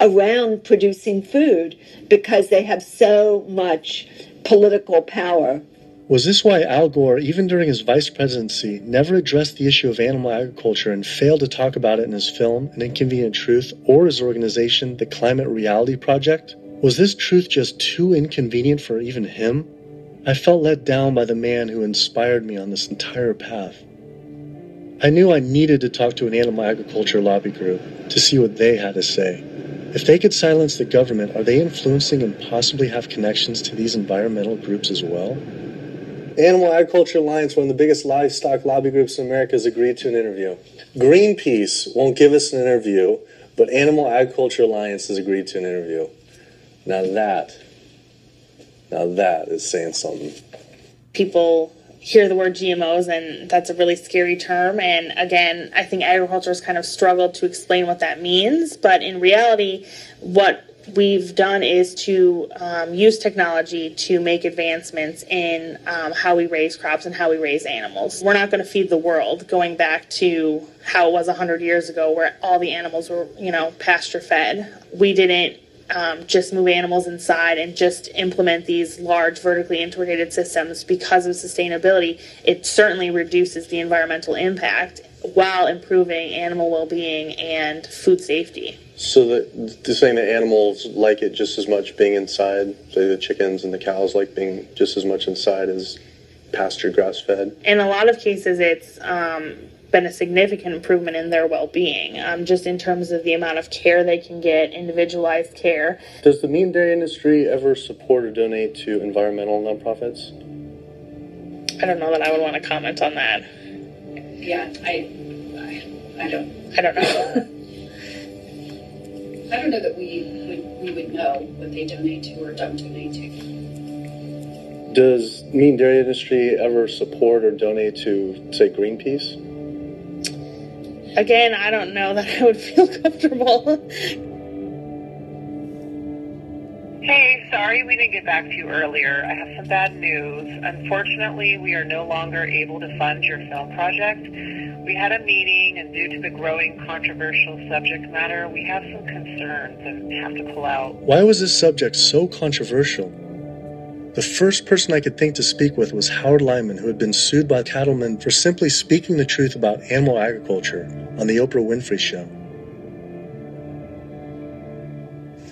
around producing food because they have so much political power. Was this why Al Gore, even during his vice presidency, never addressed the issue of animal agriculture and failed to talk about it in his film, An Inconvenient Truth, or his organization, the Climate Reality Project? Was this truth just too inconvenient for even him? I felt let down by the man who inspired me on this entire path. I knew I needed to talk to an animal agriculture lobby group to see what they had to say. If they could silence the government, are they influencing and possibly have connections to these environmental groups as well? Animal Agriculture Alliance, one of the biggest livestock lobby groups in America, has agreed to an interview. Greenpeace won't give us an interview, but Animal Agriculture Alliance has agreed to an interview. Now that is saying something. People hear the word GMOs, and that's a really scary term. And again, I think agriculture has kind of struggled to explain what that means. But in reality, what we've done is to use technology to make advancements in how we raise crops and how we raise animals. We're not going to feed the world, going back to how it was 100 years ago where all the animals were, pasture fed. We didn't just move animals inside and just implement these large vertically integrated systems because of sustainability. It certainly reduces the environmental impact while improving animal well-being and food safety. So they're saying that animals like it just as much being inside, say the chickens and the cows like being just as much inside as pasture grass-fed? In a lot of cases, it's been a significant improvement in their well-being, just in terms of the amount of care they can get, individualized care. Does the meat and dairy industry ever support or donate to environmental nonprofits? I don't know that I would want to comment on that. Yeah, I don't. I don't know. I don't know that we would know what they donate to or don't donate to. Does meat and dairy industry ever support or donate to, say, Greenpeace? Again, I don't know that I would feel comfortable. Hey, sorry we didn't get back to you earlier. I have some bad news. Unfortunately, we are no longer able to fund your film project. We had a meeting, and due to the growing controversial subject matter, we have some concerns and have to pull out. Why was this subject so controversial? The first person I could think to speak with was Howard Lyman, who had been sued by cattlemen for simply speaking the truth about animal agriculture on the Oprah Winfrey Show.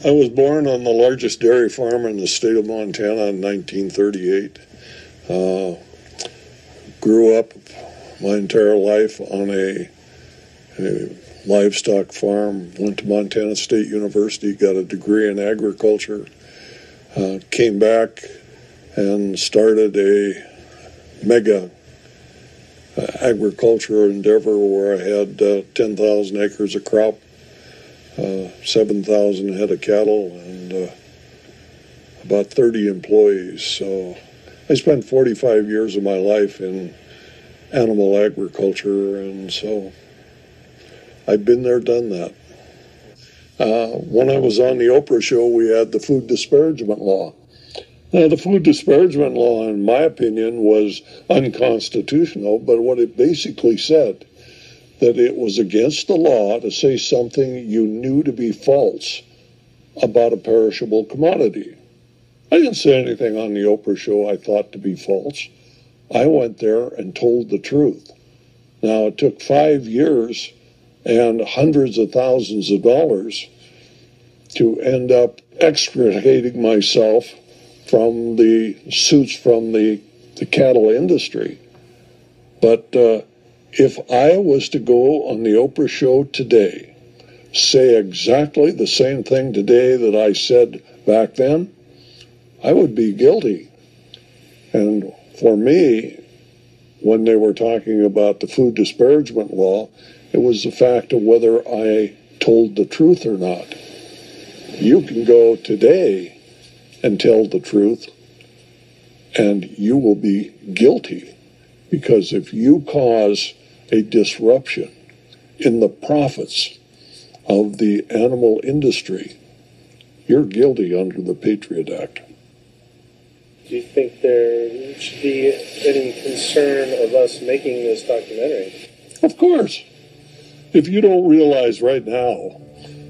I was born on the largest dairy farm in the state of Montana in 1938. Grew up my entire life on a livestock farm. Went to Montana State University, got a degree in agriculture. Came back and started a mega agriculture endeavor where I had 10,000 acres of crop, 7,000 head of cattle, and about 30 employees. So I spent 45 years of my life in animal agriculture, and so I've been there, done that. When I was on the Oprah show, we had the food disparagement law. Now, the food disparagement law, in my opinion, was unconstitutional, but what it basically said, that it was against the law to say something you knew to be false about a perishable commodity. I didn't say anything on the Oprah show I thought to be false. I went there and told the truth. Now, it took 5 years and hundreds of thousands of dollars to end up extricating myself from the suits from the cattle industry. But if I was to go on the Oprah show today, say exactly the same thing today that I said back then, I would be guilty. And for me, when they were talking about the food disparagement law, it was the fact of whether I told the truth or not. You can go today and tell the truth, and you will be guilty. Because if you cause a disruption in the profits of the animal industry, you're guilty under the Patriot Act. Do you think there should be any concern of us making this documentary? Of course. If you don't realize right now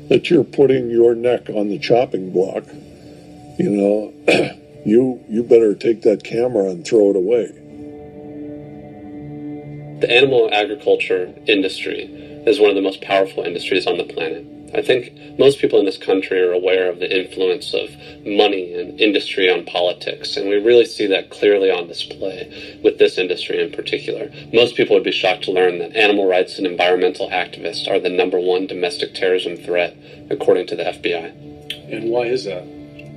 that you're putting your neck on the chopping block, you know, you better take that camera and throw it away. The animal agriculture industry is one of the most powerful industries on the planet. I think most people in this country are aware of the influence of money and industry on politics, and we really see that clearly on display with this industry in particular. Most people would be shocked to learn that animal rights and environmental activists are the #1 domestic terrorism threat, according to the FBI. And why is that?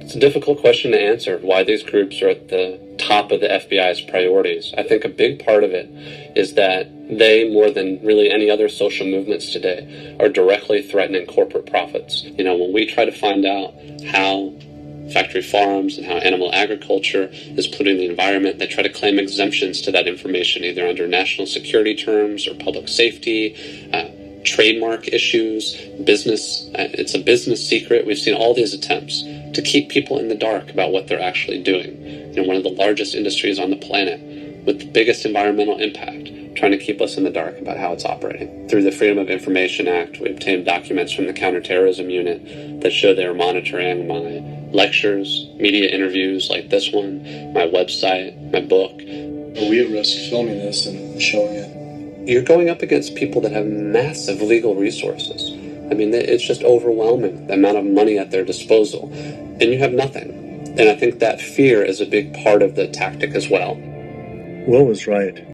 It's a difficult question to answer, why these groups are at the top of the FBI's priorities. I think a big part of it is that they, more than really any other social movements today, are directly threatening corporate profits. You know, when we try to find out how factory farms and how animal agriculture is polluting the environment, they try to claim exemptions to that information, either under national security terms or public safety, trademark issues, business. It's a business secret. We've seen all these attempts to keep people in the dark about what they're actually doing. You know, one of the largest industries on the planet with the biggest environmental impact, trying to keep us in the dark about how it's operating. Through the Freedom of Information Act, we obtained documents from the Counterterrorism Unit that show they were monitoring my lectures, media interviews like this one, my website, my book. Are we at risk filming this and showing it? You're going up against people that have massive legal resources. I mean, it's just overwhelming, the amount of money at their disposal. And you have nothing. And I think that fear is a big part of the tactic as well. Will was right.